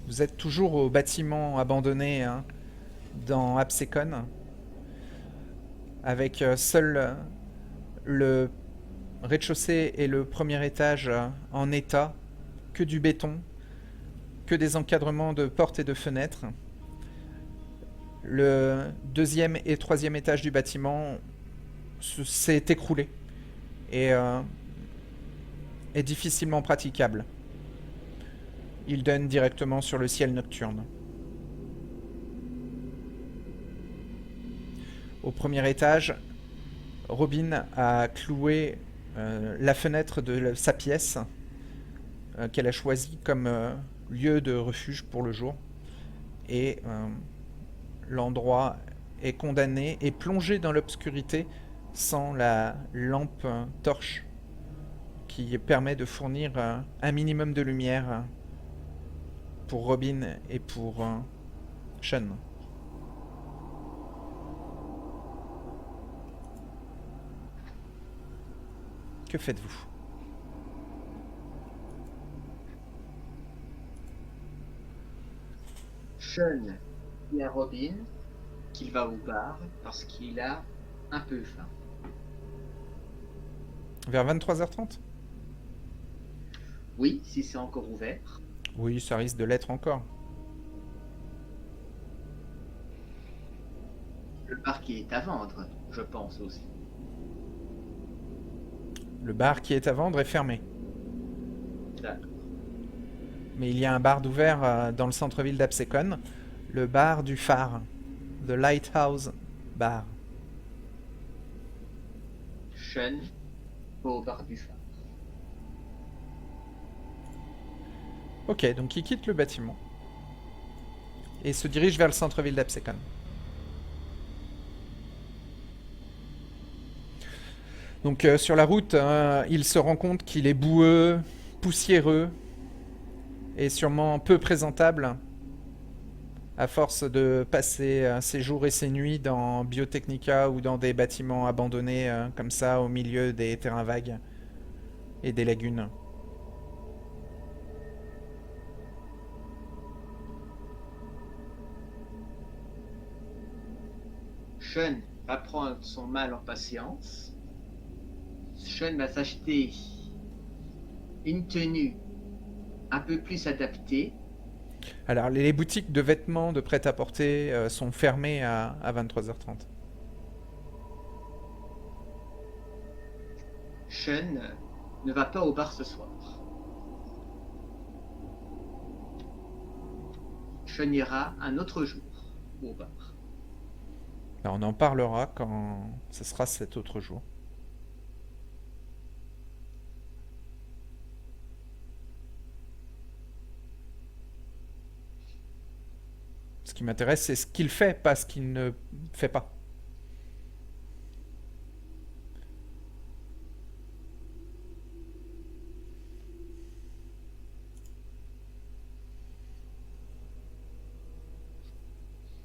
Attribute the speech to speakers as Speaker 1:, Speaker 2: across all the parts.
Speaker 1: Vous êtes toujours au bâtiment abandonné hein, dans Absecon, avec seul le rez-de-chaussée et le premier étage en état, que du béton, que des encadrements de portes et de fenêtres. Le deuxième et troisième étage du bâtiment s'est écroulé et est difficilement praticable. Il donne directement sur le ciel nocturne. Au premier étage, Robin a cloué la fenêtre de sa pièce qu'elle a choisie comme lieu de refuge pour le jour. Et l'endroit est condamné et plongé dans l'obscurité sans la lampe torche qui permet de fournir un minimum de lumière pour Robin et pour Sean. Que faites-vous?
Speaker 2: Sean dit à Robin qu'il va au bar parce qu'il a un peu faim.
Speaker 1: Vers 23h30?
Speaker 2: Oui, si c'est encore ouvert.
Speaker 1: Oui, ça risque de l'être encore.
Speaker 2: Le bar qui est à vendre, je pense aussi.
Speaker 1: Le bar qui est à vendre est fermé.
Speaker 2: D'accord.
Speaker 1: Mais il y a un bar d'ouvert dans le centre-ville d'Absecon, le bar du phare, The Lighthouse Bar.
Speaker 2: Sean va au bar du phare.
Speaker 1: Ok, donc il quitte le bâtiment et se dirige vers le centre-ville d'Absecon. Donc sur la route, il se rend compte qu'il est boueux, poussiéreux et sûrement peu présentable à force de passer ses jours et ses nuits dans Biotechnica ou dans des bâtiments abandonnés comme ça au milieu des terrains vagues et des lagunes.
Speaker 2: Sean va prendre son mal en patience. Sean va s'acheter une tenue un peu plus adaptée.
Speaker 1: Alors les boutiques de vêtements de prêt-à-porter sont fermées à 23h30.
Speaker 2: Sean ne va pas au bar ce soir. Sean ira un autre jour au bar.
Speaker 1: Alors, on en parlera quand ce sera cet autre jour. Ce qui m'intéresse, c'est ce qu'il fait, pas ce qu'il ne fait pas.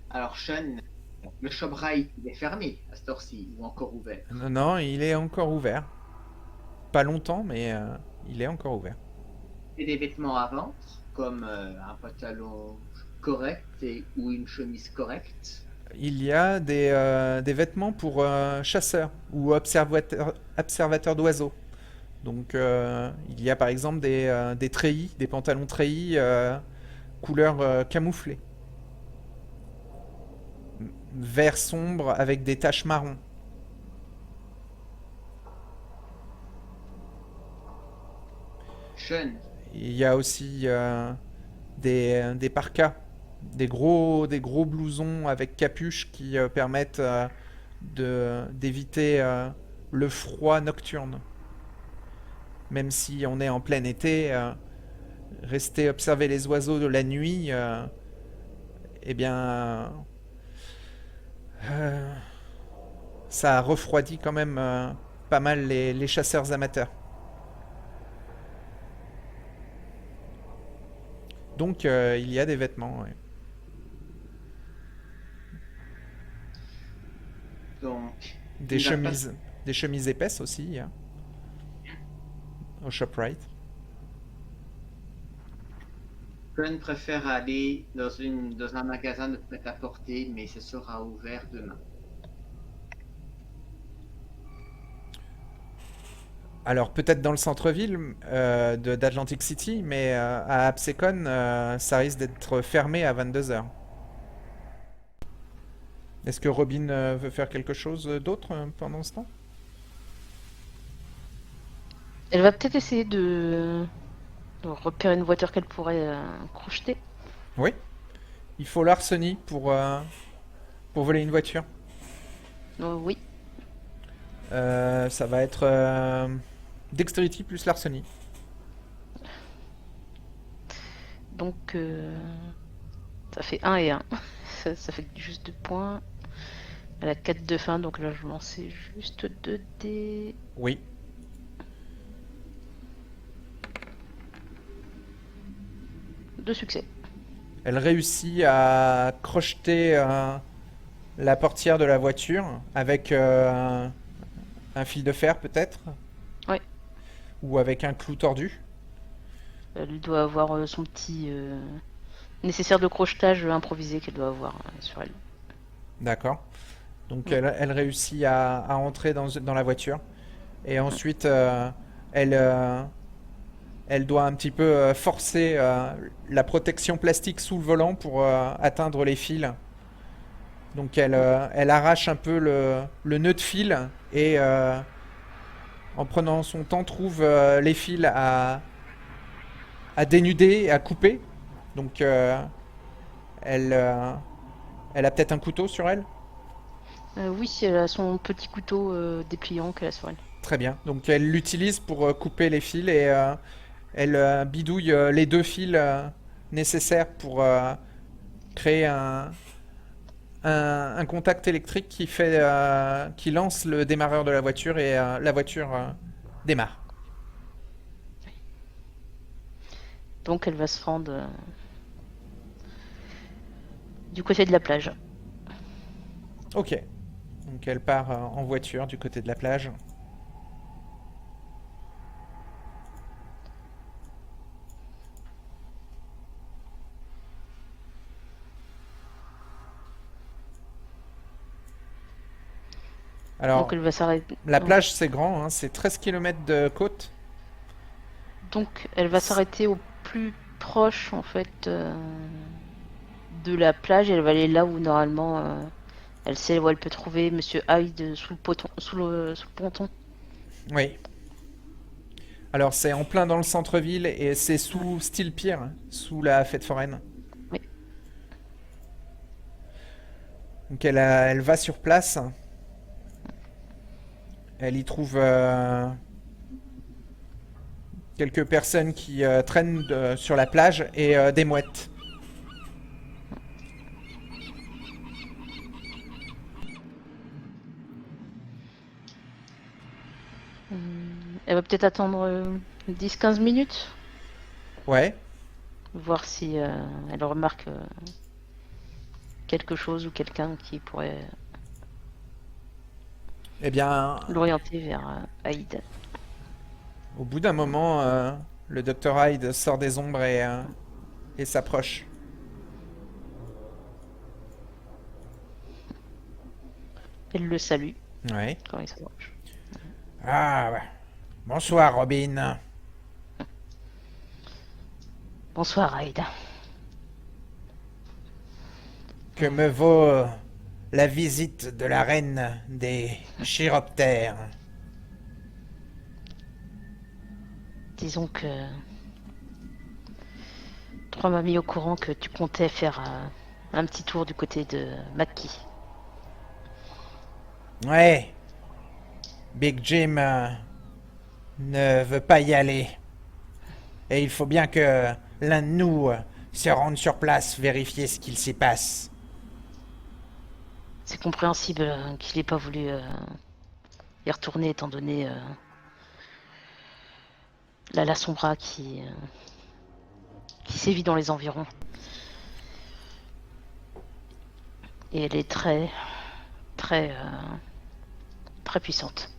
Speaker 2: Alors Sean, le ShopRite, il est fermé à cette heure-ci ou encore
Speaker 1: Non,
Speaker 2: ouvert.
Speaker 1: non, il est encore ouvert. Pas longtemps, mais il est encore ouvert.
Speaker 2: Et des vêtements à vendre, comme un pantalon correct ou une chemise correcte.
Speaker 1: Il y a des vêtements pour chasseurs ou observateurs d'oiseaux. Donc, il y a par exemple des treillis, des pantalons treillis couleur camouflée, vert sombre avec des taches marron.
Speaker 2: Sean,
Speaker 1: Il y a aussi des parkas, des gros blousons avec capuche qui permettent d'éviter le froid nocturne. Même si on est en plein été, rester observer les oiseaux de la nuit, eh bien, euh, ça refroidit quand même pas mal les chasseurs amateurs. Donc, il y a des vêtements, ouais.
Speaker 2: donc,
Speaker 1: Des
Speaker 2: il va pas.
Speaker 1: chemises, des chemises épaisses aussi, hein, au ShopRite.
Speaker 2: Sean préfère aller dans un magasin de prêt-à-porter, mais ce sera ouvert demain.
Speaker 1: Alors peut-être dans le centre-ville d'Atlantic City, mais à Absecon, ça risque d'être fermé à 22 h. Est-ce que Robin veut faire quelque chose d'autre pendant ce temps?
Speaker 3: Elle va peut-être essayer de repérer une voiture qu'elle pourrait crocheter.
Speaker 1: Oui. Il faut larcenie pour voler une voiture.
Speaker 3: Oui.
Speaker 1: Ça va être Dexterity plus larcenie.
Speaker 3: Donc, ça fait 1 et 1. Ça fait juste 2 points. Elle a 4 de fin, donc là, je vais lancer juste 2 dés.
Speaker 1: Oui.
Speaker 3: De succès.
Speaker 1: Elle réussit à crocheter la portière de la voiture avec un fil de fer peut-être,
Speaker 3: Ouais.
Speaker 1: ou avec un clou tordu.
Speaker 3: Elle doit avoir son petit nécessaire de crochetage improvisé qu'elle doit avoir sur elle.
Speaker 1: D'accord. Donc
Speaker 3: Mm.
Speaker 1: elle réussit à entrer dans la voiture. Et ensuite, elle, elle doit un petit peu forcer la protection plastique sous le volant pour atteindre les fils. Donc elle arrache un peu le nœud de fil et en prenant son temps trouve les fils à dénuder, à couper. Donc elle, elle a peut-être un couteau sur elle.
Speaker 3: Oui, elle a son petit couteau dépliant qu'elle a sur elle.
Speaker 1: Très bien. Donc elle l'utilise pour couper les fils et elle bidouille les deux fils nécessaires pour créer un contact électrique qui lance le démarreur de la voiture et la voiture démarre.
Speaker 3: Donc elle va se rendre du côté de la plage.
Speaker 1: Ok. Donc elle part en voiture du côté de la plage. Alors,
Speaker 3: Donc elle va s'arrêter.
Speaker 1: la plage c'est grand, hein, c'est 13 km de côte.
Speaker 3: Donc elle va s'arrêter au plus proche en fait de la plage. Et elle va aller là où normalement elle sait où elle peut trouver Monsieur Hyde sous le ponton.
Speaker 1: Oui. Alors c'est en plein dans le centre-ville et c'est sous Style Pier, sous la fête foraine.
Speaker 3: Oui.
Speaker 1: Donc elle va sur place. Elle y trouve quelques personnes qui traînent sur la plage et des mouettes.
Speaker 3: Elle va peut-être attendre 10-15 minutes,
Speaker 1: Ouais.
Speaker 3: voir si elle remarque quelque chose ou quelqu'un qui pourrait
Speaker 1: Eh bien,
Speaker 3: l'orienter vers Hyde.
Speaker 1: au bout d'un moment, le docteur Hyde sort des ombres et s'approche.
Speaker 3: Elle le salue
Speaker 1: Ouais.
Speaker 3: quand il s'approche.
Speaker 1: Ah, ouais. Bonsoir, Robin.
Speaker 3: Bonsoir Hyde.
Speaker 1: Que me vaut la visite de la reine des chiroptères?
Speaker 3: Disons que Trois m'a mis au courant que tu comptais faire un petit tour du côté de Mackie.
Speaker 1: Ouais. Big Jim ne veut pas y aller. Et il faut bien que l'un de nous se rende sur place, vérifier ce qu'il s'y passe.
Speaker 3: C'est compréhensible qu'il n'ait pas voulu y retourner étant donné la Sombra qui sévit dans les environs. Et elle est très, très, très puissante.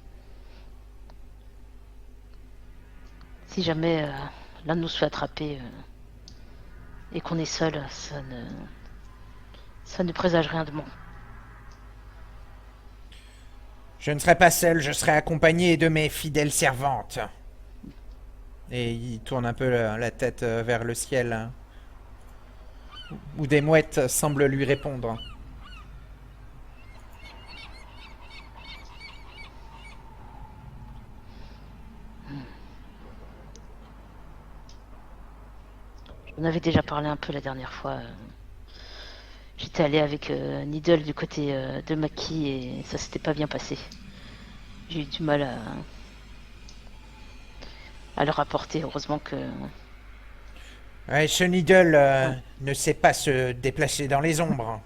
Speaker 3: Si jamais l'un de nous se fait attraper et qu'on est seul, ça ne présage rien de bon.
Speaker 1: Je ne serai pas seul, je serai accompagné de mes fidèles servantes. Et il tourne un peu la tête vers le ciel, hein, où des mouettes semblent lui répondre.
Speaker 3: On avait déjà parlé un peu la dernière fois. J'étais allé avec Needle du côté de Maki et ça s'était pas bien passé. J'ai eu du mal à le rapporter. Heureusement que...
Speaker 1: Ouais, ce Needle ne sait pas se déplacer dans les ombres.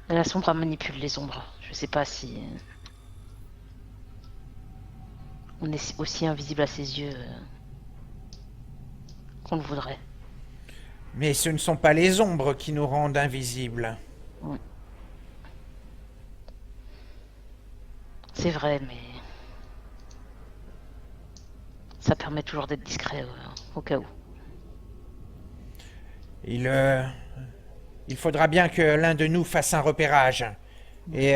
Speaker 3: La sombre manipule les ombres. Je sais pas si... on est aussi invisible à ses yeux qu'on le voudrait.
Speaker 1: Mais ce ne sont pas les ombres qui nous rendent invisibles.
Speaker 3: Ouais. C'est vrai, mais... ça permet toujours d'être discret au cas où.
Speaker 1: Il faudra bien que l'un de nous fasse un repérage. Et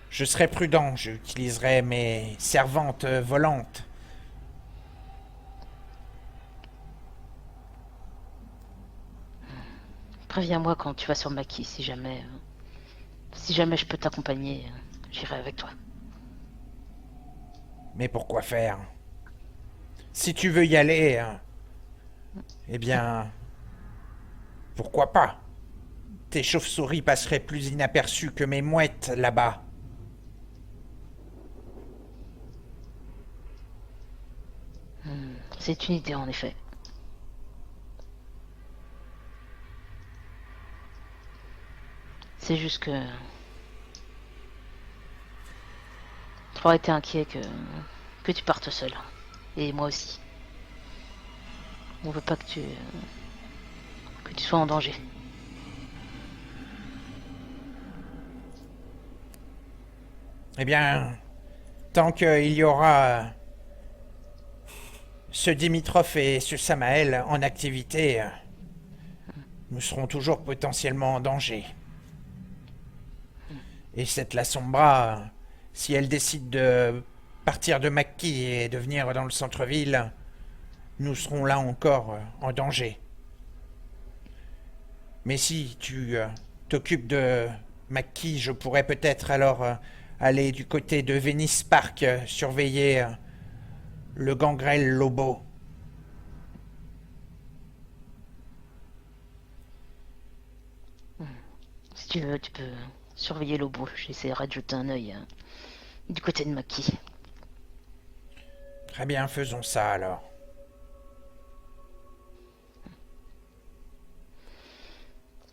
Speaker 1: je serai prudent, j'utiliserai mes servantes volantes.
Speaker 3: Préviens-moi quand tu vas sur Maki, si jamais je peux t'accompagner, j'irai avec toi.
Speaker 1: Mais pourquoi faire? Si tu veux y aller, eh bien, pourquoi pas? Tes chauves-souris passeraient plus inaperçues que mes mouettes là-bas.
Speaker 3: C'est une idée en effet. C'est juste que... j'aurais été inquiet que tu partes seul. Et moi aussi. On veut pas que tu sois en danger.
Speaker 1: Eh bien, tant qu'il y aura ce Dimitrov et ce Samael en activité, nous serons toujours potentiellement en danger. Et cette La Sombra, si elle décide de partir de Maki et de venir dans le centre-ville, nous serons là encore en danger. Mais si tu t'occupes de Maki, je pourrais peut-être alors aller du côté de Venice Park, surveiller le gangrel Lobo.
Speaker 3: Si tu veux, tu peux surveiller Lobo. J'essaierai de jeter un œil du côté de Maki.
Speaker 1: Très bien, faisons ça alors.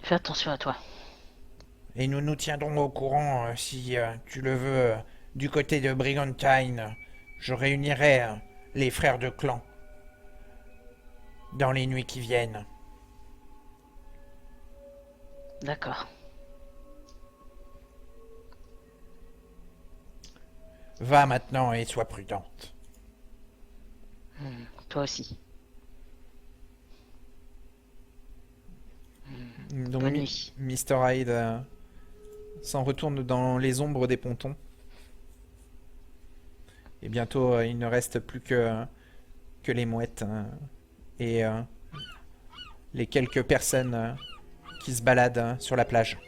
Speaker 3: Fais attention à toi.
Speaker 1: Et nous nous tiendrons au courant, si tu le veux, du côté de Brigantine. Je réunirai les frères de clan dans les nuits qui viennent.
Speaker 3: D'accord.
Speaker 1: Va maintenant et sois prudente.
Speaker 3: Toi aussi.
Speaker 1: Donc
Speaker 3: Bonne nuit.
Speaker 1: Mr. Hyde s'en retourne dans les ombres des pontons. Et bientôt, il ne reste plus que les mouettes et les quelques personnes qui se baladent sur la plage.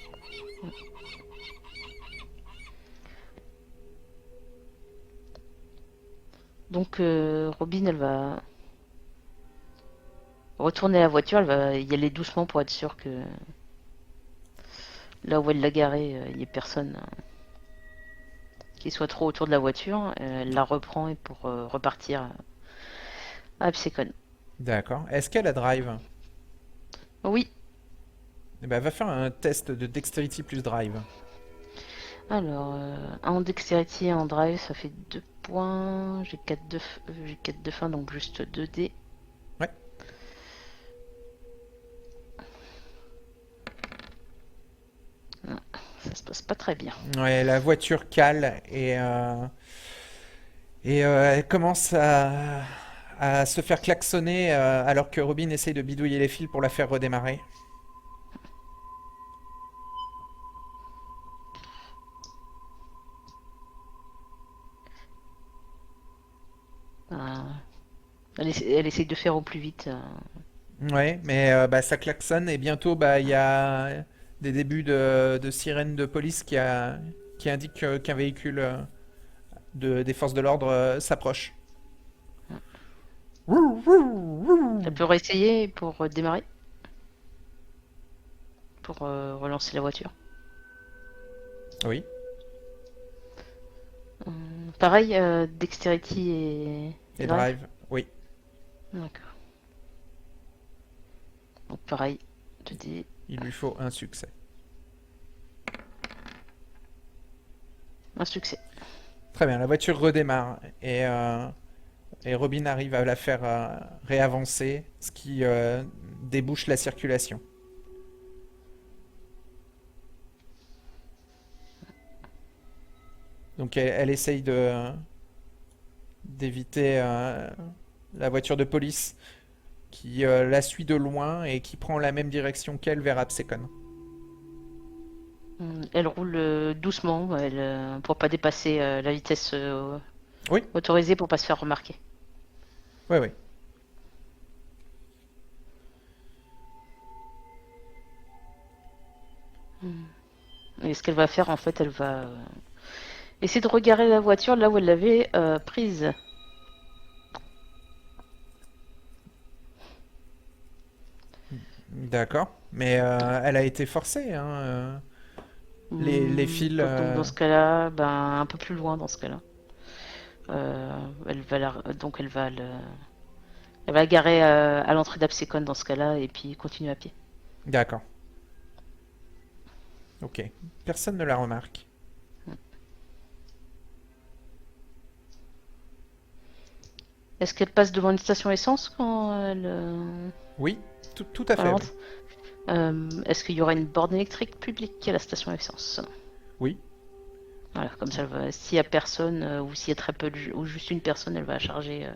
Speaker 3: Donc Robin, elle va retourner à la voiture, elle va y aller doucement pour être sûre que là où elle l'a garée, il n'y ait personne qui soit trop autour de la voiture. Elle la reprend et pour repartir à Psecon.
Speaker 1: D'accord. Est-ce qu'elle a drive?
Speaker 3: Oui.
Speaker 1: Eh ben, va faire un test de dexterity plus drive.
Speaker 3: Alors, en dextérité et en drive, ça fait 2 points. J'ai 4 de fin, donc juste 2 dés.
Speaker 1: Ouais.
Speaker 3: Ça se passe pas très bien.
Speaker 1: Ouais, la voiture cale et elle commence à se faire klaxonner alors que Robin essaye de bidouiller les fils pour la faire redémarrer.
Speaker 3: Euh, elle essaye de faire au plus vite.
Speaker 1: Ouais, mais bah, ça klaxonne et bientôt bah, il y a des débuts de sirène de police qui indiquent qu'un véhicule des forces de l'ordre s'approche.
Speaker 3: Elle peut réessayer pour démarrer, pour relancer la voiture.
Speaker 1: Oui,
Speaker 3: Pareil, Dexterity et
Speaker 1: et
Speaker 3: Drive.
Speaker 1: drive, oui.
Speaker 3: D'accord. Donc pareil, je te dis
Speaker 1: Il lui faut un succès.
Speaker 3: un succès.
Speaker 1: Très bien, la voiture redémarre et Robin arrive à la faire réavancer, ce qui débouche la circulation. Donc elle essaye d'éviter la voiture de police qui la suit de loin et qui prend la même direction qu'elle vers Absecon.
Speaker 3: Elle roule doucement, pour pas dépasser la vitesse
Speaker 1: Oui,
Speaker 3: autorisée pour pas se faire remarquer.
Speaker 1: oui, oui.
Speaker 3: Et ce qu'elle va faire, en fait, elle va essayer de regarder la voiture là où elle l'avait prise.
Speaker 1: D'accord. Mais elle a été forcée, hein. Les fils.
Speaker 3: Donc dans ce cas-là, ben, un peu plus loin dans ce cas-là. Donc elle va la garer à l'entrée d'Absecon dans ce cas-là et puis continuer à pied.
Speaker 1: D'accord. Ok. Personne ne la remarque.
Speaker 3: Est-ce qu'elle passe devant une station essence quand
Speaker 1: Oui, tout à
Speaker 3: quand
Speaker 1: fait,
Speaker 3: elle
Speaker 1: oui.
Speaker 3: rentre Est-ce qu'il y aura une borne électrique publique à la station essence?
Speaker 1: Oui.
Speaker 3: Voilà, comme ça, s'il y a personne ou s'il y a très peu ou juste une personne, elle va charger.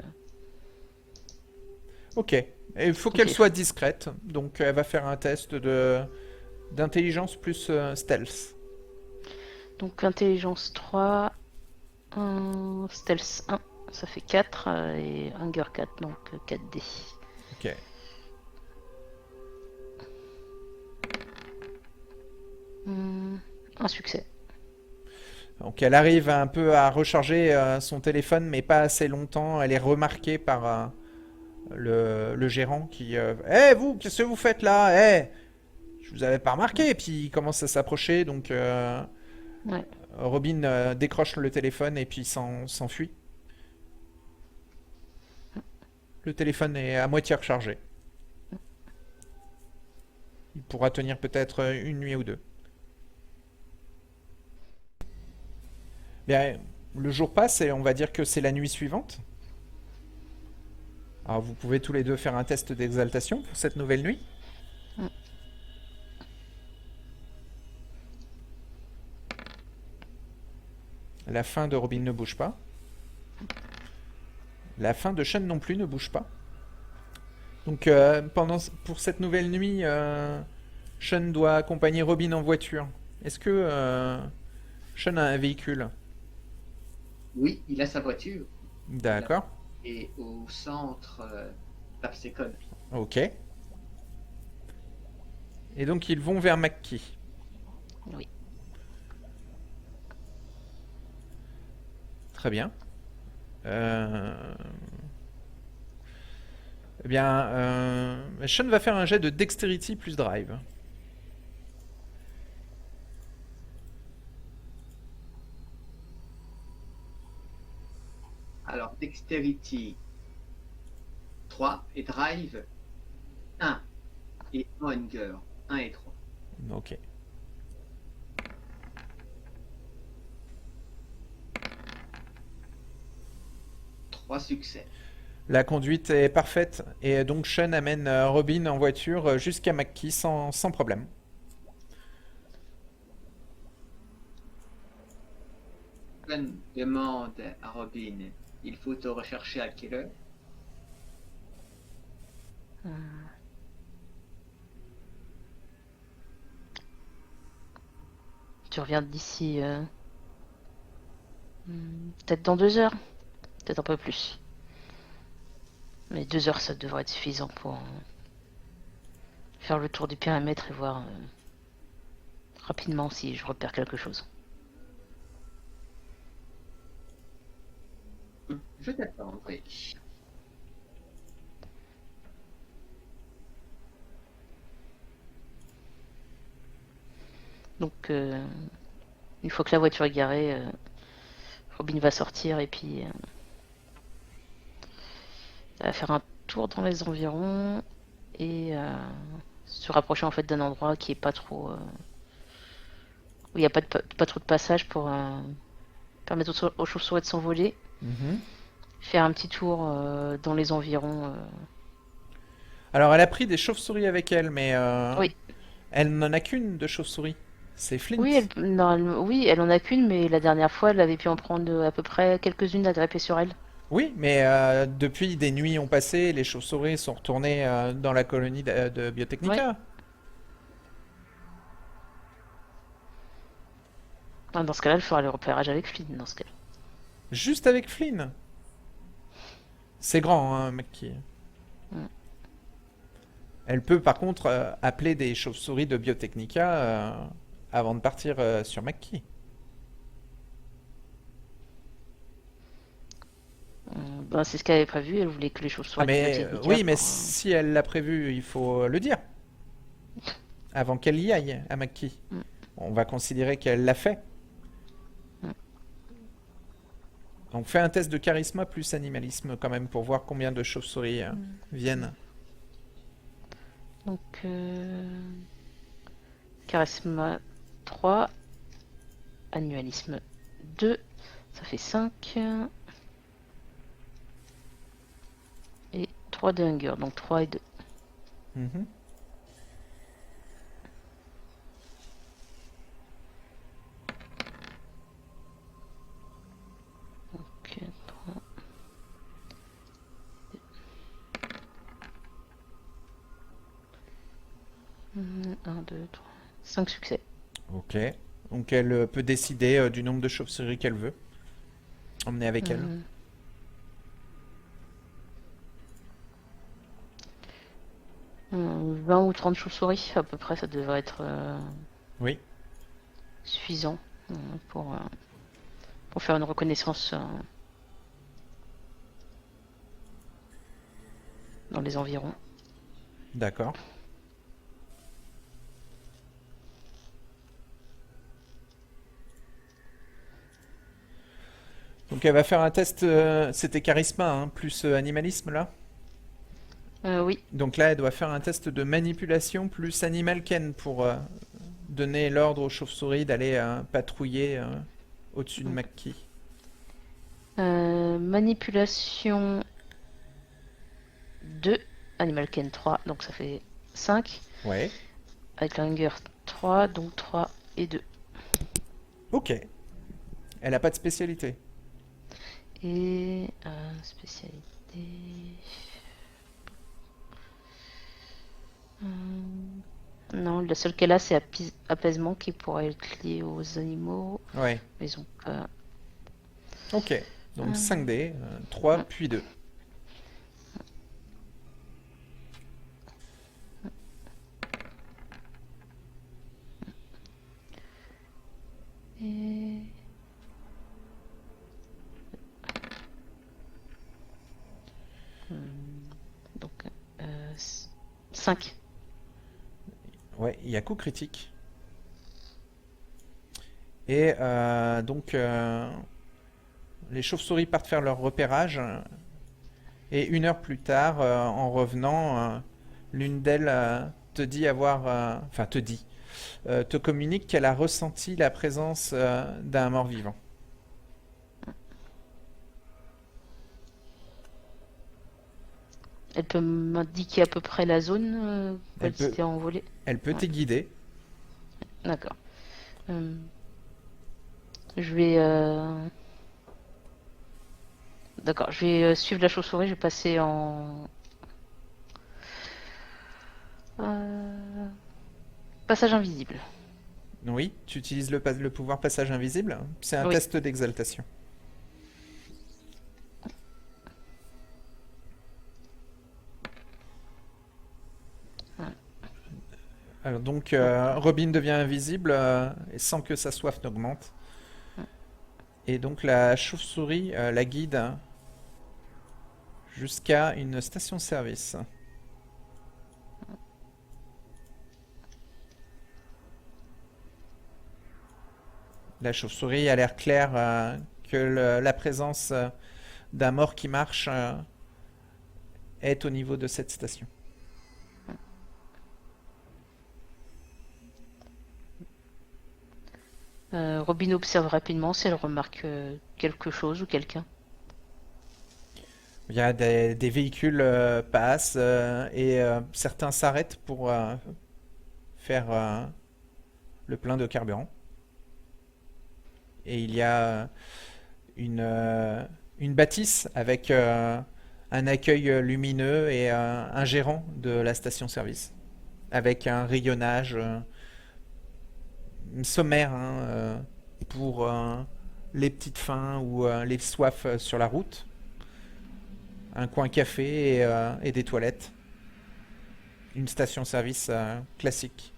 Speaker 1: Ok. Et il faut qu'elle
Speaker 3: Ok.
Speaker 1: soit discrète, donc elle va faire un test de d'intelligence plus stealth.
Speaker 3: Donc intelligence 3, stealth 1, ça fait 4 et hunger 4, donc 4D.
Speaker 1: Ok.
Speaker 3: Un succès.
Speaker 1: Donc elle arrive un peu à recharger son téléphone, mais pas assez longtemps. Elle est remarquée par le gérant qui... Eh vous, qu'est-ce que vous faites là? Eh, je vous avais pas remarqué. Et puis il commence à s'approcher, donc
Speaker 3: Ouais.
Speaker 1: Robin décroche le téléphone et puis s'enfuit. Le téléphone est à moitié rechargé. Il pourra tenir peut-être une nuit ou deux. Bien, le jour passe et on va dire que c'est la nuit suivante. Alors vous pouvez tous les deux faire un test d'exaltation pour cette nouvelle nuit. La fin de Robin ne bouge pas. La fin de Sean non plus ne bouge pas. Donc pour cette nouvelle nuit, Sean doit accompagner Robin en voiture. Est-ce que Sean a un véhicule?
Speaker 2: Oui, il a sa voiture. Il a-
Speaker 1: D'accord.
Speaker 2: Et au centre d'Absecon.
Speaker 1: Ok. Et donc ils vont vers McKee.
Speaker 3: Oui.
Speaker 1: Très bien. Eh bien, Sean va faire un jet de dexterity plus drive.
Speaker 2: Alors, Dexterity 3 et Drive 1. Et Hunger 1 et 3.
Speaker 1: Ok.
Speaker 2: Trois succès.
Speaker 1: La conduite est parfaite et donc Sean amène Robin en voiture jusqu'à McKee sans problème.
Speaker 2: Glenn demande à Robin, il faut te rechercher à quelle heure?
Speaker 3: Tu reviens d'ici peut-être dans 2 heures, peut-être un peu plus. Mais 2 heures, ça devrait être suffisant pour faire le tour du périmètre et voir rapidement si je repère quelque chose.
Speaker 2: Je t'attendrai.
Speaker 3: Donc, une fois que la voiture est garée, Robin va sortir et puis elle va faire un tour dans les environs et se rapprocher en fait d'un endroit qui est pas trop où il n'y a pas trop de passage pour permettre aux chauves-souris de s'envoler.
Speaker 1: Mhm.
Speaker 3: Faire un petit tour dans les environs.
Speaker 1: Alors, elle a pris des chauves-souris avec elle, mais
Speaker 3: Oui,
Speaker 1: elle n'en a qu'une de chauve-souris. C'est Flint.
Speaker 3: oui, oui, elle en a qu'une, mais la dernière fois, elle avait pu en prendre à peu près quelques-unes à draper sur elle.
Speaker 1: Oui, mais depuis des nuits ont passé, les chauves-souris sont retournées dans la colonie de
Speaker 3: Oui.
Speaker 1: Biotechnica.
Speaker 3: Dans ce cas-là, elle fera le repérage avec Flynn, dans ce cas.
Speaker 1: Juste avec Flynn. C'est grand, hein, McKee.
Speaker 3: Mm.
Speaker 1: Elle peut par contre appeler des chauves-souris de Biotechnica avant de partir sur McKee.
Speaker 3: C'est ce qu'elle avait prévu. Elle voulait que les choses
Speaker 1: Ah
Speaker 3: soient de
Speaker 1: mais
Speaker 3: Biotechnica
Speaker 1: oui, mais
Speaker 3: pour.
Speaker 1: si elle l'a prévu, il faut le dire avant qu'elle y aille à McKee.
Speaker 3: Mm.
Speaker 1: On va considérer qu'elle l'a fait.
Speaker 3: Mm.
Speaker 1: On fait un test de charisme plus animalisme quand même pour voir combien de chauves-souris viennent.
Speaker 3: Donc, charisme 3, annualisme 2, ça fait 5. Et 3 de hunger, donc 3 et 2.
Speaker 1: Mhm.
Speaker 3: Donc, 3. 1, 2, 3. 5 succès.
Speaker 1: Ok. Donc elle peut décider du nombre de chauves-souris qu'elle veut emmener avec elle.
Speaker 3: 20 ou 30 chauves-souris, à peu près, ça devrait être
Speaker 1: Oui.
Speaker 3: suffisant pour, pour faire une reconnaissance dans les environs.
Speaker 1: D'accord. Donc elle va faire un test, c'était charisme hein, plus animalisme là.
Speaker 3: Oui,
Speaker 1: Donc là elle doit faire un test de manipulation plus animal ken pour donner l'ordre aux chauves-souris d'aller patrouiller au-dessus de
Speaker 3: donc,
Speaker 1: McKee.
Speaker 3: manipulation 2, Animal Ken 3, donc ça fait 5.
Speaker 1: Ouais.
Speaker 3: Avec la hunger 3, donc 3 et 2.
Speaker 1: Ok. Elle a pas de spécialité.
Speaker 3: Et spécialité. Non, la seule qu'elle a, c'est apaisement qui pourrait être lié aux animaux.
Speaker 1: Ouais.
Speaker 3: Mais ils ont pas.
Speaker 1: Ok. Donc 5 dés, 3 puis 2.
Speaker 3: Et... Donc 5.
Speaker 1: Ouais, il y a coup critique. Et donc les chauves-souris partent faire leur repérage. Et 1 heure plus tard, en revenant, l'une d'elles te dit avoir... Enfin, te dit. Te communique qu'elle a ressenti la présence d'un mort-vivant.
Speaker 3: Elle peut m'indiquer à peu près la zone où
Speaker 1: Elle
Speaker 3: elle
Speaker 1: peut,
Speaker 3: s'était envolée.
Speaker 1: elle peut
Speaker 3: Ouais.
Speaker 1: te guider.
Speaker 3: D'accord. Je vais. D'accord, je vais suivre la chauve-souris, je vais passer Euh, Passage invisible.
Speaker 1: Oui, tu utilises le pouvoir passage invisible. C'est un
Speaker 3: Oui.
Speaker 1: test d'exaltation.
Speaker 3: Ouais.
Speaker 1: Alors donc,
Speaker 3: Donc,
Speaker 1: Robin devient invisible sans que sa soif n'augmente. Et donc la chauve-souris la guide jusqu'à une station-service. La chauve-souris a l'air clair que la présence d'un mort qui marche est au niveau de cette station.
Speaker 3: Robin observe rapidement si elle remarque quelque chose ou quelqu'un.
Speaker 1: Il y a des véhicules passent et certains s'arrêtent pour faire le plein de carburant. Et il y a une, euh, une bâtisse avec un accueil lumineux et un gérant de la station-service. Avec un rayonnage sommaire hein, pour les petites faims ou les soifs sur la route. Un coin café et des toilettes. Une station-service classique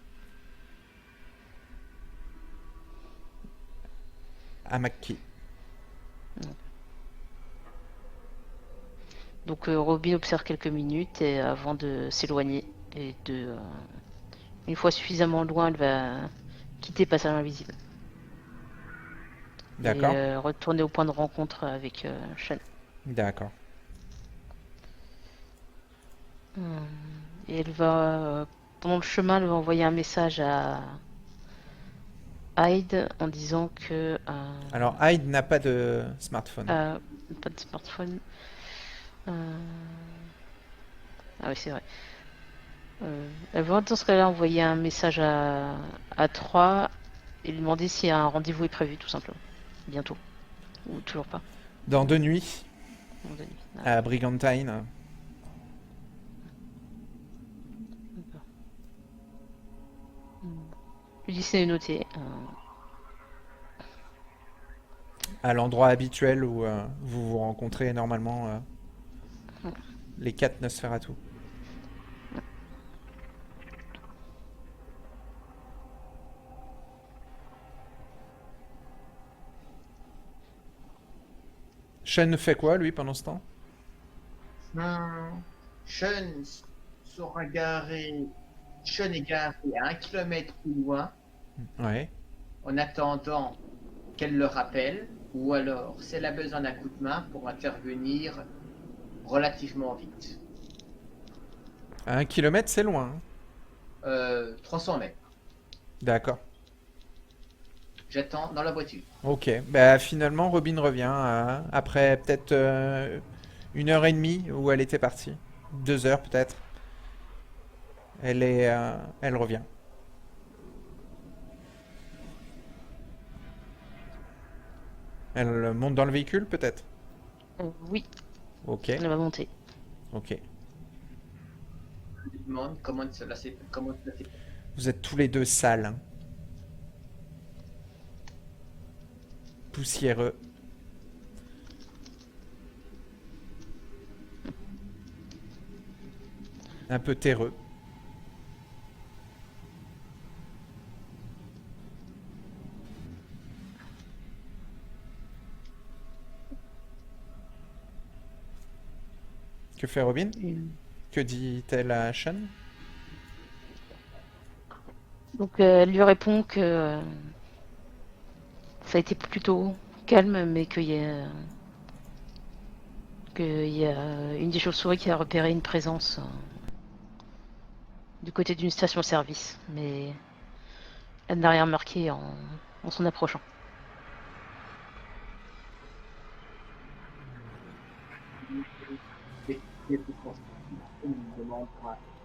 Speaker 1: à McKee.
Speaker 3: Donc Robin observe quelques minutes et, avant de s'éloigner. Et une fois suffisamment loin, elle va quitter Passage Invisible. Et
Speaker 1: D'accord.
Speaker 3: retourner au point de rencontre avec Sean.
Speaker 1: D'accord.
Speaker 3: Hum, Et elle va, pendant le chemin, elle va envoyer un message à Hyde en disant que
Speaker 1: Alors Hyde n'a pas de smartphone.
Speaker 3: pas de smartphone. Euh, Ah oui, c'est vrai. Elle va dans ce cas-là envoyer un message à 3 et lui demander si un rendez-vous est prévu, tout simplement. Bientôt. Ou toujours pas.
Speaker 1: Dans deux nuits,
Speaker 3: À un moment donné. Ah,
Speaker 1: à Brigantine.
Speaker 3: d'accord. Je lui dis c'est noté.
Speaker 1: À l'endroit habituel où vous vous rencontrez normalement les quatre Nosferatu. Sean fait quoi lui pendant ce temps?
Speaker 2: Sean sera garé. Sean est garé à 1 kilomètre plus loin
Speaker 1: Ouais.
Speaker 2: en attendant qu'elle le rappelle, ou alors, si elle a besoin d'un coup de main, pour intervenir relativement vite.
Speaker 1: À 1 kilomètre, c'est loin. Hein.
Speaker 2: 300 mètres.
Speaker 1: D'accord.
Speaker 2: J'attends dans la voiture.
Speaker 1: Ok. Bah finalement, Robin revient après peut-être 1 heure et demie où elle était partie. 2 heures peut-être. Elle revient. Elle monte dans le véhicule peut-être.
Speaker 3: Oui,
Speaker 1: Ok.
Speaker 3: elle va monter.
Speaker 1: Ok.
Speaker 2: Je lui demande comment cela s'est passé.
Speaker 1: Vous êtes tous les deux sales, hein. Poussiéreux. Un peu terreux. Que fait Robin? Que dit-elle à Sean?
Speaker 3: Donc elle lui répond que ça a été plutôt calme, mais qu'il y a une des chauves-souris qui a repéré une présence du côté d'une station-service, mais elle n'a rien remarqué en s'en approchant.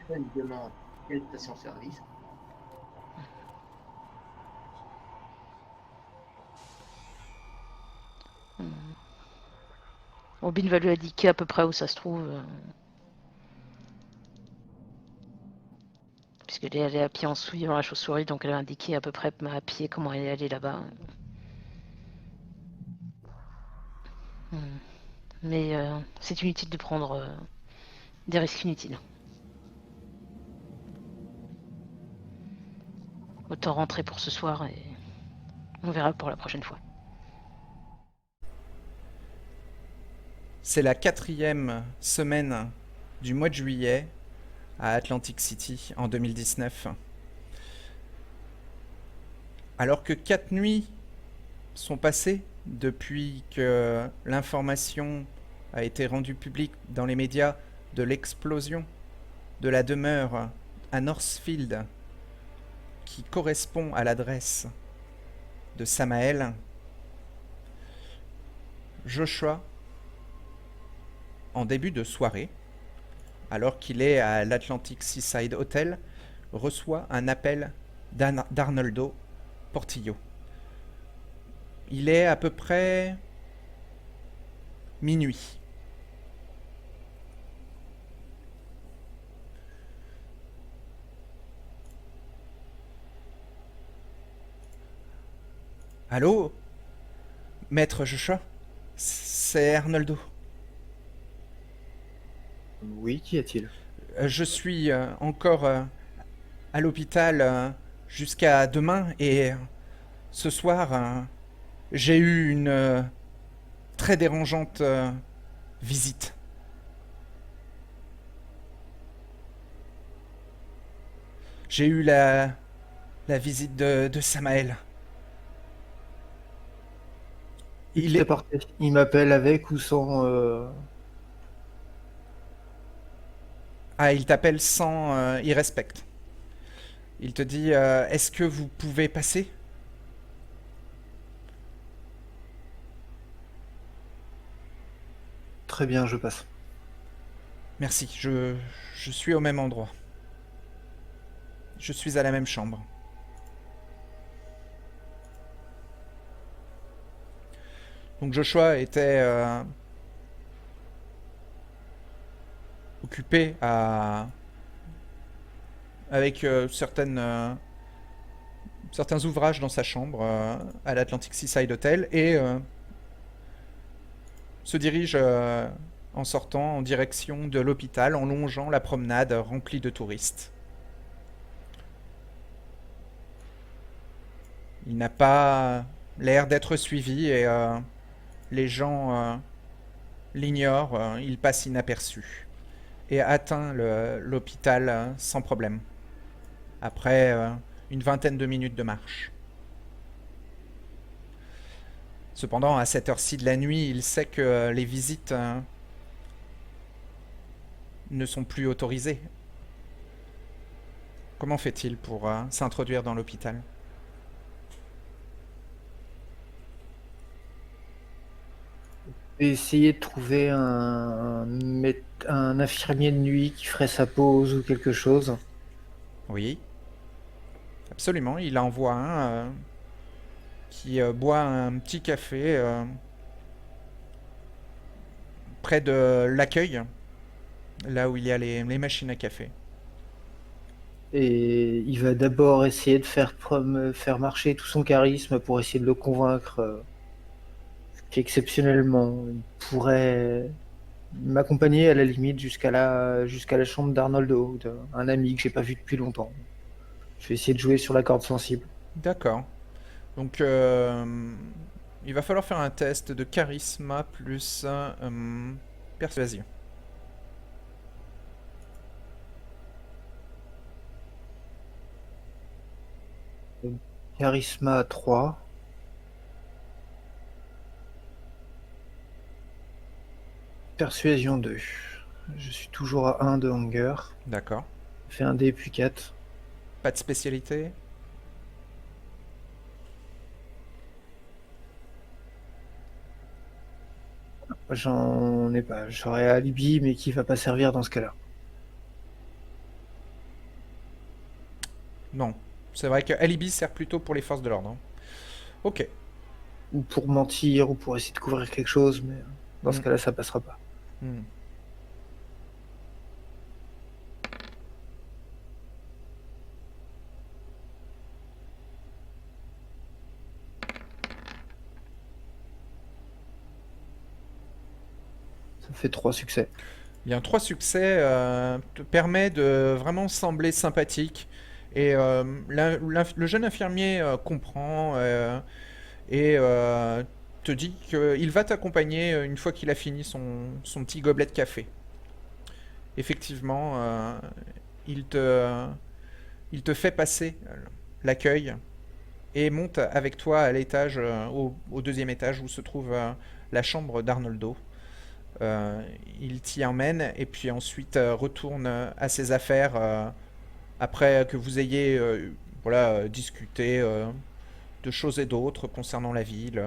Speaker 2: Sean demande quelle station-service.
Speaker 3: Robin va lui indiquer à peu près où ça se trouve. puisqu'elle est allée à pied en souille dans la chauve-souris, donc elle a indiqué à peu près à pied comment elle est allée là-bas. Mais c'est inutile de prendre des risques inutiles. Autant rentrer pour ce soir et on verra pour la prochaine fois.
Speaker 1: C'est la 4e semaine du mois de juillet à Atlantic City en 2019. Alors que 4 nuits sont passées depuis que l'information a été rendue publique dans les médias de l'explosion de la demeure à Northfield qui correspond à l'adresse de Samael, Joshua, en début de soirée, alors qu'il est à l'Atlantic Seaside Hotel, reçoit un appel d'Arnoldo Portillo. Il est à peu près minuit. Allô, maître Joshua? C'est Arnoldo.
Speaker 4: Oui, qu'y a-t-il?
Speaker 1: Je suis encore à l'hôpital jusqu'à demain et ce soir, j'ai eu une très dérangeante visite. J'ai eu la visite de Samael. Il
Speaker 4: C'est
Speaker 1: est...
Speaker 4: parfait. Il m'appelle avec ou sans.
Speaker 1: Ah, il t'appelle sans... il respecte. Il te dit, est-ce que vous pouvez passer?
Speaker 4: Très bien, je passe.
Speaker 1: Merci, je suis au même endroit. Je suis à la même chambre. Donc Joshua était occupé avec certains ouvrages dans sa chambre à l'Atlantic Seaside Hotel et se dirige en sortant en direction de l'hôpital en longeant la promenade remplie de touristes. Il n'a pas l'air d'être suivi et les gens l'ignorent, il passe inaperçu et atteint l'hôpital sans problème, après une vingtaine de minutes de marche. Cependant, à cette heure-ci de la nuit, il sait que les visites ne sont plus autorisées. Comment fait-il pour s'introduire dans l'hôpital?
Speaker 4: J'ai essayé de trouver un infirmier de nuit qui ferait sa pause ou quelque chose.
Speaker 1: Oui, absolument. Il envoie un qui boit un petit café près de l'accueil, là où il y a les machines à café.
Speaker 4: Et il va d'abord essayer de faire marcher tout son charisme pour essayer de le convaincre qu'exceptionnellement, il pourrait m'accompagner à la limite jusqu'à la chambre d'Arnoldo, un ami que j'ai pas vu depuis longtemps. Je vais essayer de jouer sur la corde sensible.
Speaker 1: D'accord. Donc, il va falloir faire un test de charisme plus persuasion.
Speaker 4: Charisme 3. Persuasion 2. Je suis toujours à 1 de hunger.
Speaker 1: D'accord.
Speaker 4: Fais un dé puis 4.
Speaker 1: Pas de spécialité?
Speaker 4: J'en ai pas. J'aurais alibi, mais qui va pas servir dans ce cas-là.
Speaker 1: Non. C'est vrai que Alibi sert plutôt pour les forces de l'ordre. Ok.
Speaker 4: Ou pour mentir, ou pour essayer de couvrir quelque chose, mais dans ce cas-là, ça passera pas.
Speaker 1: Hmm.
Speaker 4: Ça fait 3 succès.
Speaker 1: Bien, 3 succès te permet de vraiment sembler sympathique. Et le jeune infirmier comprend et te dit qu'il va t'accompagner une fois qu'il a fini son petit gobelet de café. Effectivement, il te, il te fait passer l'accueil et monte avec toi à l'étage, au deuxième étage où se trouve la chambre d'Arnoldo. Euh, il t'y emmène et puis ensuite retourne à ses affaires après que vous ayez voilà, discuté de choses et d'autres concernant la ville,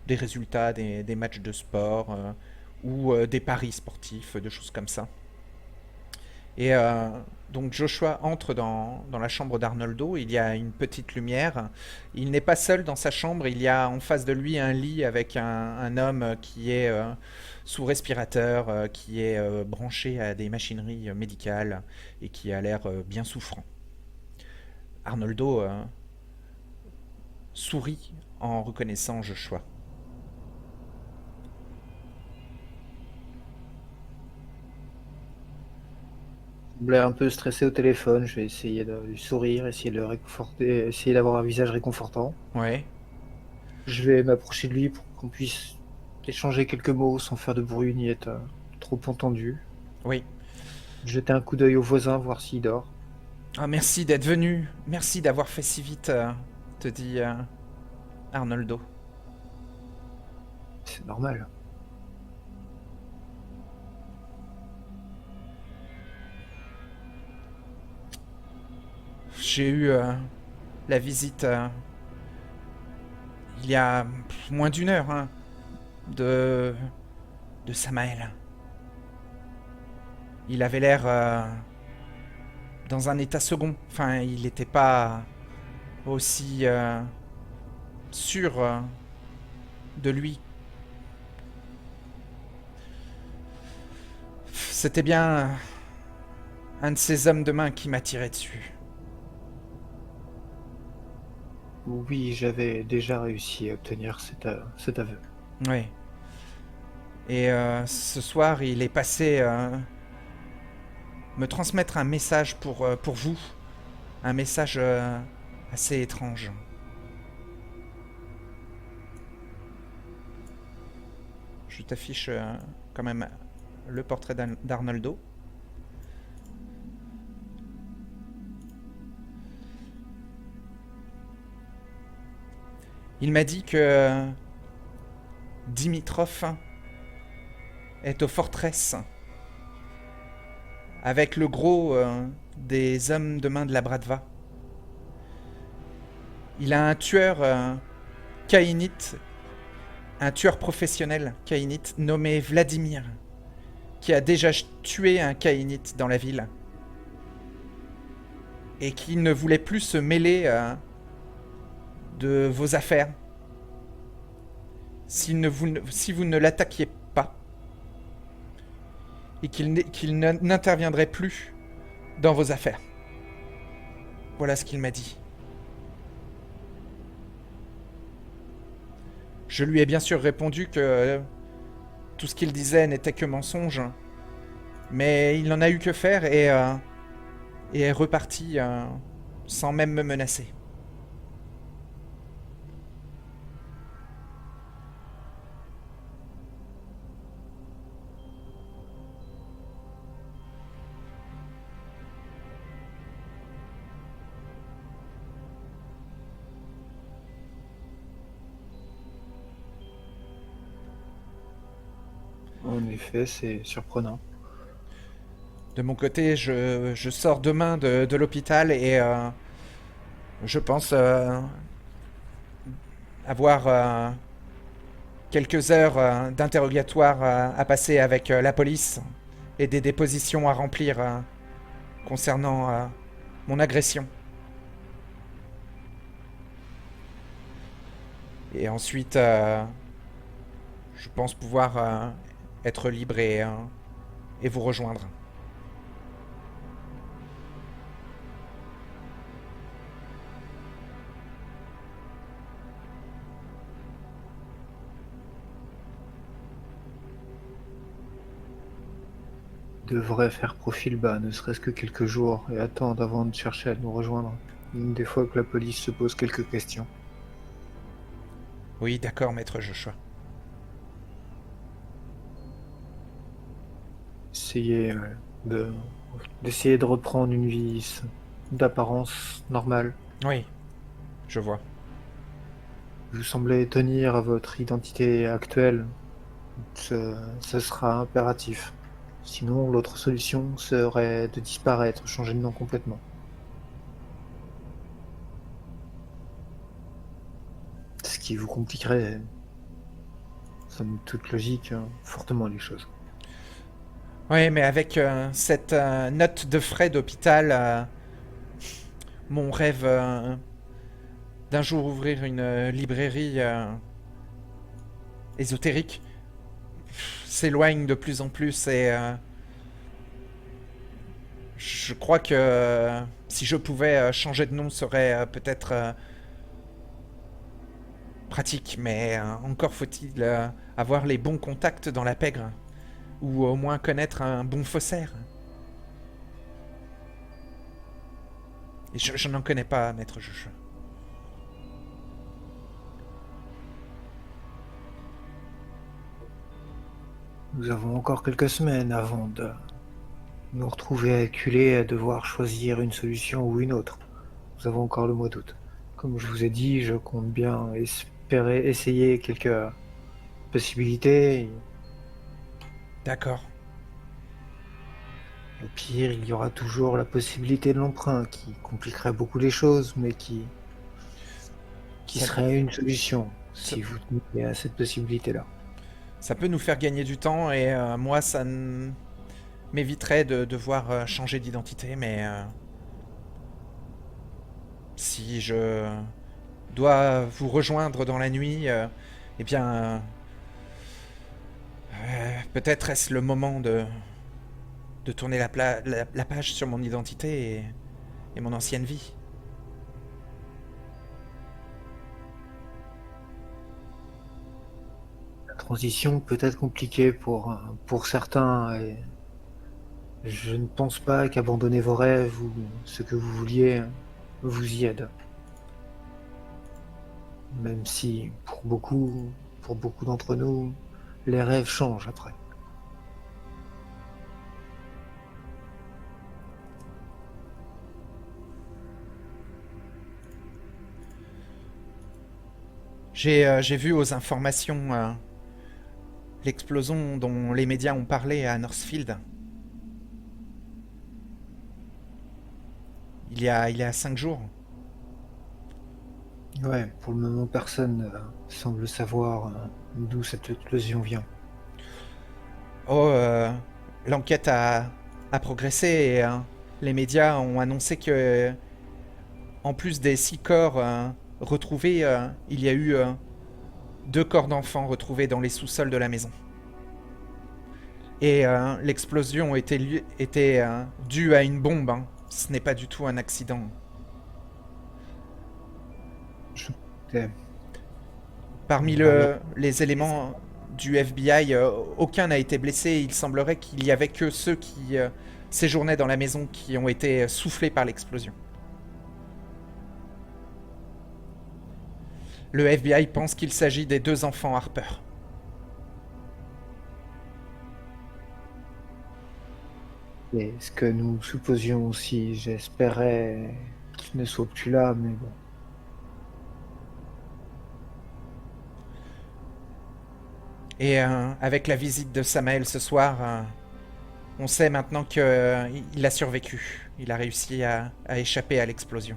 Speaker 1: des résultats des matchs de sport ou des paris sportifs, de choses comme ça. Et donc Joshua entre dans la chambre d'Arnoldo, il y a une petite lumière. Il n'est pas seul dans sa chambre, il y a en face de lui un lit avec un homme qui est sous respirateur, qui est branché à des machineries médicales et qui a l'air bien souffrant. Arnoldo sourit en reconnaissant Joshua.
Speaker 4: Il semblait un peu stressé au téléphone. Je vais essayer de lui sourire, essayer de le réconforter, essayer d'avoir un visage réconfortant.
Speaker 1: Ouais,
Speaker 4: Je vais m'approcher de lui pour qu'on puisse échanger quelques mots sans faire de bruit ni être trop entendu.
Speaker 1: oui.
Speaker 4: Jeter un coup d'œil au voisin, voir s'il dort.
Speaker 1: Ah, merci d'être venu. Merci d'avoir fait si vite, te dit Arnoldo.
Speaker 4: C'est normal.
Speaker 1: J'ai eu la visite il y a moins d'1 heure hein, de, de Samael. Il avait l'air dans un état second. Enfin, il n'était pas aussi sûr de lui. C'était bien un de ces hommes de main qui m'a tiré dessus.
Speaker 4: Oui, j'avais déjà réussi à obtenir cet aveu.
Speaker 1: Oui. Et ce soir, il est passé me transmettre un message pour vous. Un message assez étrange. Je t'affiche quand même le portrait d'Arnoldo. Il m'a dit que Dimitrov est aux forteresses avec le gros des hommes de main de la Bradva. Il a un tueur kainite, un tueur professionnel kainite nommé Vladimir, qui a déjà tué un kainite dans la ville et qui ne voulait plus se mêler de vos affaires si vous ne l'attaquiez pas et qu'il n'interviendrait plus dans vos affaires. Voilà ce qu'il m'a dit. Je lui ai bien sûr répondu que tout ce qu'il disait n'était que mensonge, mais il n'en a eu que faire et est reparti sans même me menacer.
Speaker 4: En effet, c'est surprenant.
Speaker 1: De mon côté, je sors demain de l'hôpital et je pense avoir quelques heures d'interrogatoire à passer avec la police et des dépositions à remplir concernant mon agression. Et ensuite, je pense pouvoir être libre et vous rejoindre.
Speaker 4: devrait faire profil bas, ne serait-ce que quelques jours, et attendre avant de chercher à nous rejoindre. Des fois que la police se pose quelques questions.
Speaker 1: Oui, d'accord, maître Joshua.
Speaker 4: Essayer de d'essayer de reprendre une vie d'apparence normale.
Speaker 1: Oui, je vois.
Speaker 4: Vous semblez tenir à votre identité actuelle. Ce sera impératif. Sinon, l'autre solution serait de disparaître, changer de nom complètement. Ce qui vous compliquerait, somme toute logique, fortement les choses.
Speaker 1: Oui, mais avec cette note de frais d'hôpital, mon rêve d'un jour ouvrir une librairie ésotérique s'éloigne de plus en plus et je crois que si je pouvais changer de nom serait peut-être pratique, mais encore faut-il avoir les bons contacts dans la pègre ou au moins connaître un bon faussaire. Et je n'en connais pas, maître Joshua.
Speaker 4: Nous avons encore quelques semaines avant de nous retrouver acculés à devoir choisir une solution ou une autre. Nous avons encore le mois d'août. Comme je vous ai dit, je compte bien essayer quelques possibilités.
Speaker 1: D'accord.
Speaker 4: Au pire, il y aura toujours la possibilité de l'emprunt qui compliquerait beaucoup les choses, mais qui
Speaker 1: Ça-
Speaker 4: serait une solution
Speaker 1: ça-
Speaker 4: si vous tenez à cette possibilité-là.
Speaker 1: Ça peut nous faire gagner du temps et moi ça m'éviterait de devoir changer d'identité, mais si je dois vous rejoindre dans la nuit, eh bien peut-être est-ce le moment de tourner la page sur mon identité et mon ancienne vie.
Speaker 4: La transition peut être compliquée pour certains, et je ne pense pas qu'abandonner vos rêves ou ce que vous vouliez vous y aide. Même si pour beaucoup d'entre nous, les rêves changent après.
Speaker 1: J'ai vu aux informations l'explosion dont les médias ont parlé à Northfield. Il y a 5 jours.
Speaker 4: Ouais, pour le moment, personne semble savoir d'où cette explosion vient.
Speaker 1: Oh, l'enquête a progressé et les médias ont annoncé que, en plus des 6 corps retrouvés, il y a eu 2 corps d'enfants retrouvés dans les sous-sols de la maison. Et l'explosion était due à une bombe. Hein. Ce n'est pas du tout un accident.
Speaker 4: Et
Speaker 1: Parmi
Speaker 4: voilà.
Speaker 1: les éléments du FBI, aucun n'a été blessé. Il semblerait qu'il y avait que ceux qui séjournaient dans la maison qui ont été soufflés par l'explosion. Le FBI pense qu'il s'agit des 2 enfants Harper.
Speaker 4: Et ce que nous supposions aussi, j'espérais qu'il ne soit plus là, mais bon.
Speaker 1: Et avec la visite de Samael ce soir, on sait maintenant qu'il a survécu. Il a réussi à échapper à l'explosion.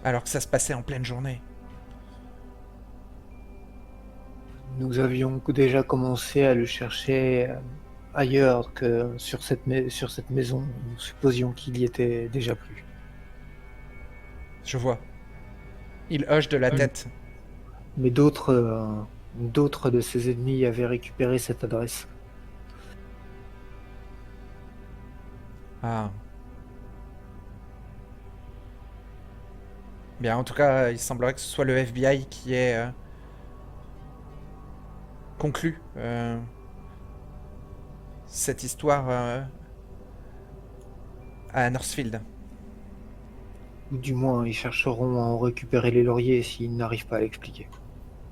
Speaker 1: Alors que ça se passait en pleine journée.
Speaker 4: Nous avions déjà commencé à le chercher ailleurs que sur sur cette maison. Nous supposions qu'il y était déjà plus.
Speaker 1: Je vois. Il hoche de la tête.
Speaker 4: Mais d'autres de ses ennemis avaient récupéré cette adresse.
Speaker 1: Ah. Bien, en tout cas, il semblerait que ce soit le FBI qui ait conclu cette histoire à Northfield.
Speaker 4: Ou du moins, ils chercheront à en récupérer les lauriers s'ils n'arrivent pas à l'expliquer.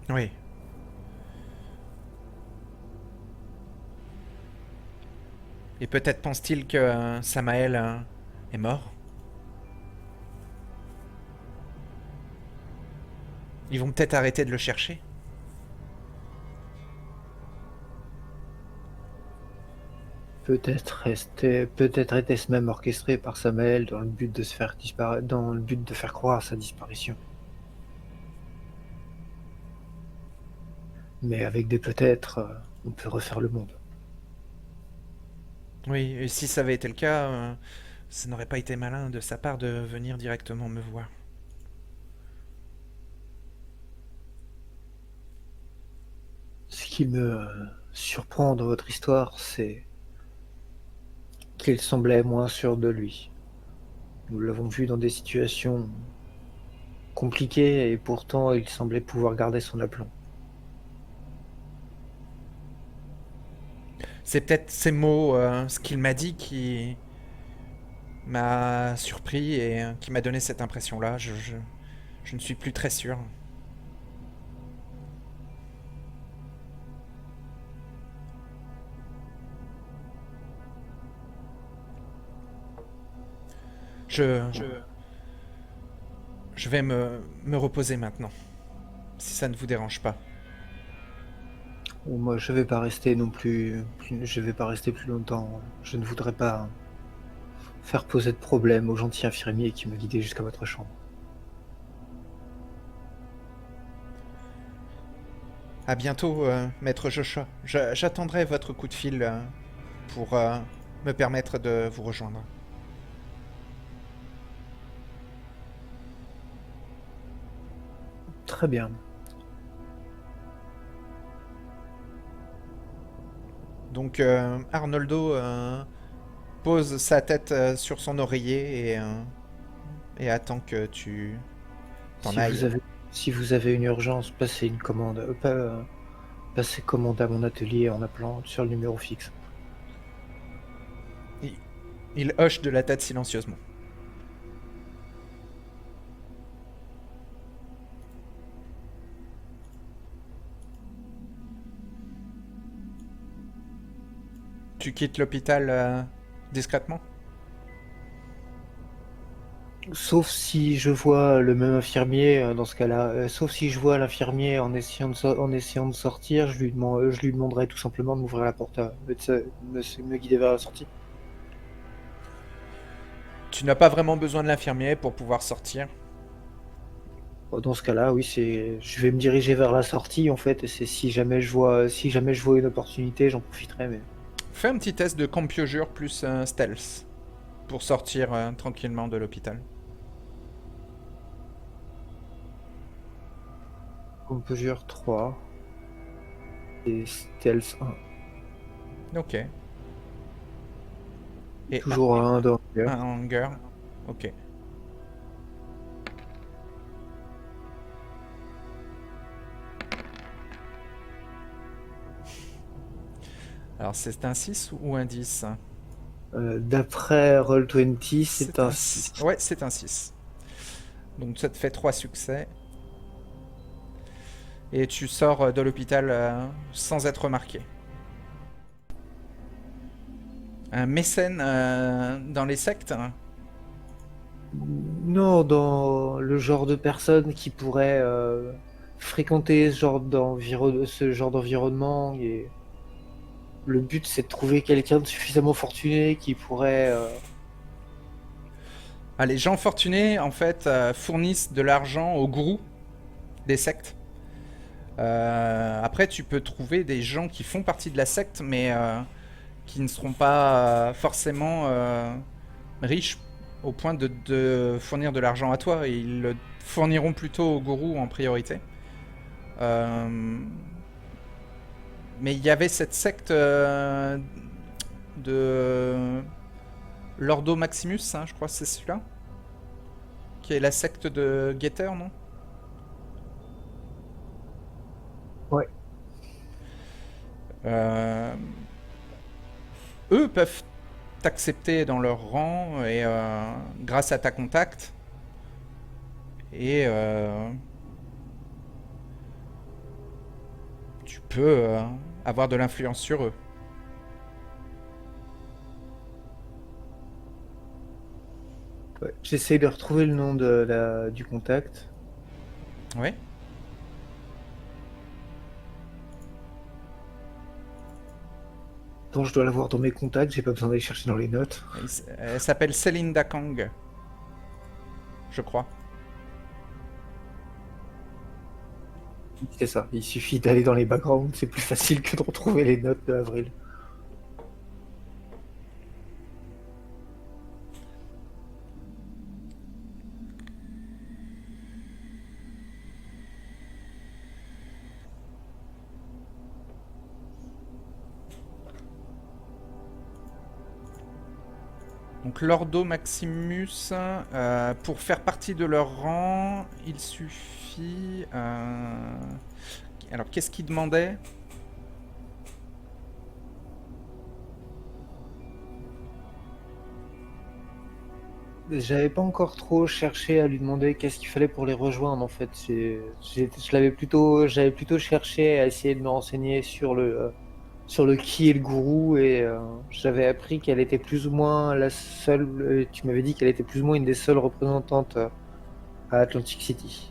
Speaker 1: Oui. Et peut-être pense-t-il que Samael est mort. Ils vont peut-être arrêter de le chercher.
Speaker 4: Peut-être était-ce même orchestré par Samael dans le but de se faire disparaître, dans le but de faire croire à sa disparition. Mais avec des peut-être, on peut refaire le monde.
Speaker 1: Oui, et si ça avait été le cas, ça n'aurait pas été malin de sa part de venir directement me voir.
Speaker 4: Ce qui me surprend dans votre histoire, c'est qu'il semblait moins sûr de lui. Nous l'avons vu dans des situations compliquées et pourtant il semblait pouvoir garder son aplomb.
Speaker 1: C'est peut-être ces mots, ce qu'il m'a dit, qui m'a surpris et qui m'a donné cette impression-là. Je ne suis plus très sûr. Je, je vais me reposer maintenant, si ça ne vous dérange pas.
Speaker 4: Bon, moi, je vais pas rester non je vais pas rester plus longtemps. Je ne voudrais pas faire poser de problème au gentil infirmier qui me guidait jusqu'à votre chambre.
Speaker 1: À bientôt, maître Joshua. J'attendrai votre coup de fil pour me permettre de vous rejoindre.
Speaker 4: Très bien.
Speaker 1: Donc Arnoldo pose sa tête sur son oreiller et attend que tu t'en
Speaker 4: Si
Speaker 1: ailles.
Speaker 4: si vous avez une urgence, passez commande à mon atelier en appelant sur le numéro fixe.
Speaker 1: Il hoche de la tête silencieusement. Tu quittes l'hôpital discrètement?
Speaker 4: Sauf si je vois le même infirmier dans ce cas-là. Sauf si je vois l'infirmier en essayant de sortir, je lui demanderai tout simplement de m'ouvrir la porte, me guider vers la sortie.
Speaker 1: Tu n'as pas vraiment besoin de l'infirmier pour pouvoir sortir.
Speaker 4: Dans ce cas-là, oui, je vais me diriger vers la sortie en fait. Et c'est si jamais je vois une opportunité, j'en profiterai. Mais
Speaker 1: Fais un petit test de composure plus stealth pour sortir tranquillement de l'hôpital.
Speaker 4: Composure 3 et Stealth 1.
Speaker 1: Ok. Et
Speaker 4: Toujours un dans
Speaker 1: un hunger. Ok. Alors c'est un 6 ou un 10?
Speaker 4: D'après Roll20, c'est un 6.
Speaker 1: Ouais, c'est un 6. Donc ça te fait 3 succès. Et tu sors de l'hôpital sans être remarqué. Un mécène dans les sectes?
Speaker 4: Non, dans le genre de personne qui pourrait fréquenter ce genre d'environnement. Et le but, c'est de trouver quelqu'un de suffisamment fortuné qui pourrait...
Speaker 1: Ah, les gens fortunés, en fait, fournissent de l'argent aux gourous des sectes. Après, tu peux trouver des gens qui font partie de la secte, mais qui ne seront pas forcément riches au point de fournir de l'argent à toi. Et ils le fourniront plutôt aux gourous en priorité. Mais il y avait cette secte de Lordo Maximus, hein, je crois que c'est celui-là. qui est la secte de Getter, non?
Speaker 4: Ouais.
Speaker 1: Euh, Eux peuvent t'accepter dans leur rang et grâce à ta contact et tu peux avoir de l'influence sur eux.
Speaker 4: Ouais. J'essaie de retrouver le nom du contact.
Speaker 1: Oui.
Speaker 4: Dont je dois l'avoir dans mes contacts, j'ai pas besoin d'aller chercher dans les notes.
Speaker 1: Elle s'appelle Celinda Kang, je crois.
Speaker 4: C'est ça, il suffit d'aller dans les backgrounds, c'est plus facile que de retrouver les notes de Avril.
Speaker 1: Donc l'Ordo Maximus, pour faire partie de leur rang, il suffit... Alors qu'est-ce qu'il demandait?
Speaker 4: J'avais pas encore trop cherché à lui demander qu'est-ce qu'il fallait pour les rejoindre en fait. J'avais plutôt cherché à essayer de me renseigner sur le qui est le gourou et j'avais appris qu'elle était plus ou moins la seule. Tu m'avais dit qu'elle était plus ou moins une des seules représentantes à Atlantic City.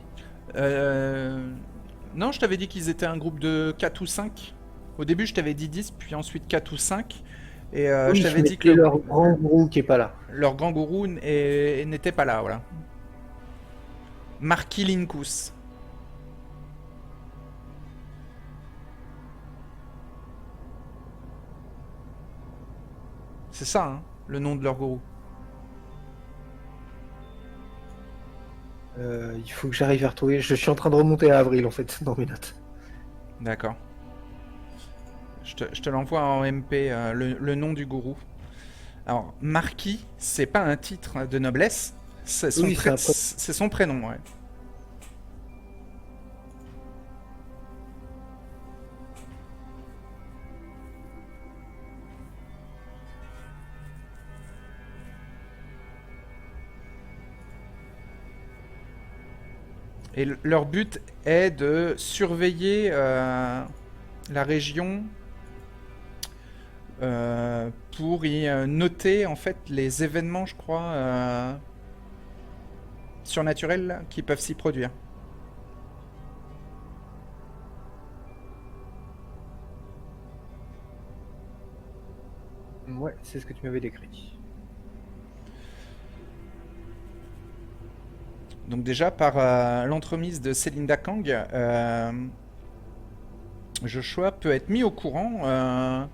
Speaker 1: Non, je t'avais dit qu'ils étaient un groupe de 4 ou 5. Au début, je t'avais dit 10, puis ensuite 4 ou 5. Et
Speaker 4: Oui,
Speaker 1: je t'avais
Speaker 4: mais
Speaker 1: dit que
Speaker 4: c'est leur grand gourou qui est pas là.
Speaker 1: leur grand gourou n'était pas là, voilà. Marquis Lincus. C'est ça, hein, le nom de leur gourou.
Speaker 4: Il faut que j'arrive à retrouver. Je suis en train de remonter à Avril en fait dans mes notes.
Speaker 1: D'accord. Je te l'envoie en MP, le nom du gourou. Alors, Marquis, c'est pas un titre de noblesse,
Speaker 4: Oui,
Speaker 1: c'est son prénom, ouais. Et leur but est de surveiller la région pour y noter en fait les événements, je crois, surnaturels qui peuvent s'y produire.
Speaker 4: Ouais, c'est ce que tu m'avais décrit.
Speaker 1: Donc déjà, par l'entremise de Celinda Kang, Joshua peut être mis au courant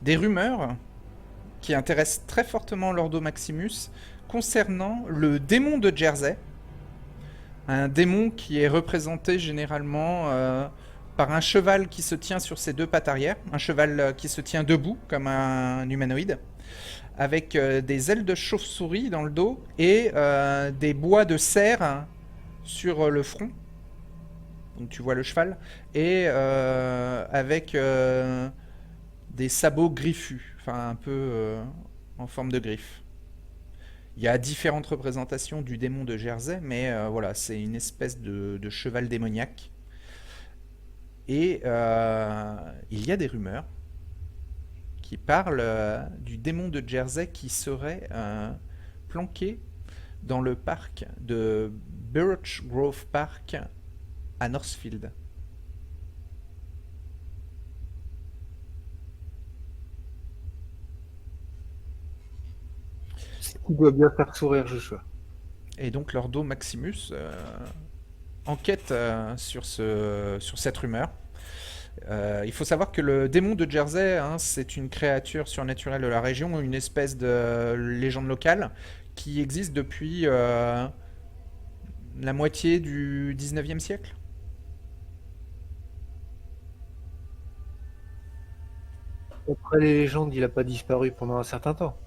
Speaker 1: des rumeurs qui intéressent très fortement l'Ordo Maximus concernant le démon de Jersey. Un démon qui est représenté généralement par un cheval qui se tient sur ses deux pattes arrière, un cheval qui se tient debout comme un humanoïde, avec des ailes de chauve-souris dans le dos et des bois de cerf sur le front. Donc tu vois le cheval, et avec des sabots griffus, enfin un peu en forme de griffe. Il y a différentes représentations du démon de Jersey, mais voilà, c'est une espèce de cheval démoniaque. Et il y a des rumeurs qui parlent du démon de Jersey qui serait planqué dans le parc de Birch Grove Park à Northfield.
Speaker 4: Ce qui doit bien faire sourire Joshua.
Speaker 1: Et donc l'Ordo Maximus enquête sur cette rumeur. Il faut savoir que le démon de Jersey, hein, c'est une créature surnaturelle de la région, une espèce de légende locale qui existe depuis la moitié du 19e siècle.
Speaker 4: Après les légendes, il a pas disparu pendant un certain temps.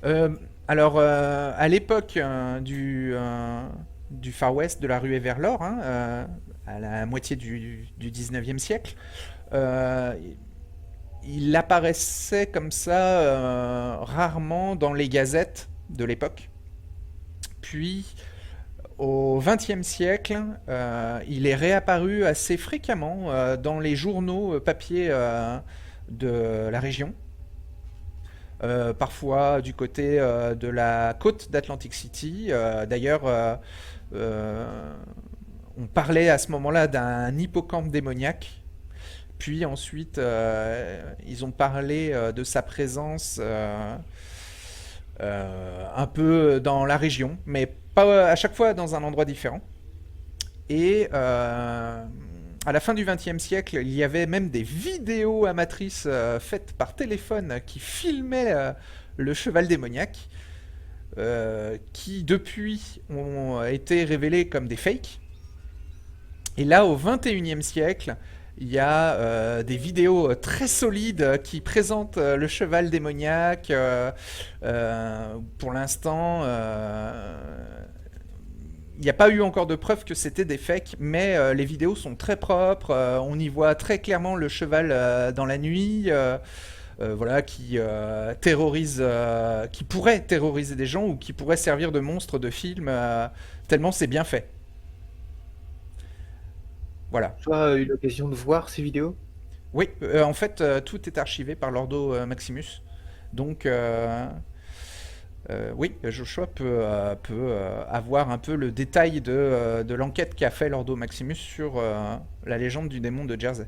Speaker 1: Euh, Alors, à l'époque du Far West, de la ruée vers l'or, hein, à la moitié du 19e siècle, euh, il apparaissait comme ça rarement dans les gazettes de l'époque. Puis, au XXe siècle, il est réapparu assez fréquemment dans les journaux papier de la région. Parfois du côté de la côte d'Atlantic City. D'ailleurs, on parlait à ce moment-là d'un hippocampe démoniaque. Puis ensuite, ils ont parlé de sa présence un peu dans la région, mais pas à chaque fois dans un endroit différent. Et à la fin du XXe siècle, il y avait même des vidéos amatrices faites par téléphone qui filmaient le cheval démoniaque, qui depuis ont été révélés comme des fakes. Et là, au XXIe siècle, il y a des vidéos très solides qui présentent le cheval démoniaque. Pour l'instant, il n'y a pas eu encore de preuves que c'était des fakes, mais les vidéos sont très propres. On y voit très clairement le cheval dans la nuit, voilà, qui pourrait terroriser des gens ou qui pourrait servir de monstre de film, tellement c'est bien fait. Voilà.
Speaker 4: Tu as eu l'occasion de voir ces vidéos?
Speaker 1: Oui, en fait, tout est archivé par l'Ordo Maximus. Donc, oui, Joshua peut avoir un peu le détail de l'enquête qu'a fait l'Ordo Maximus sur la légende du démon de Jersey.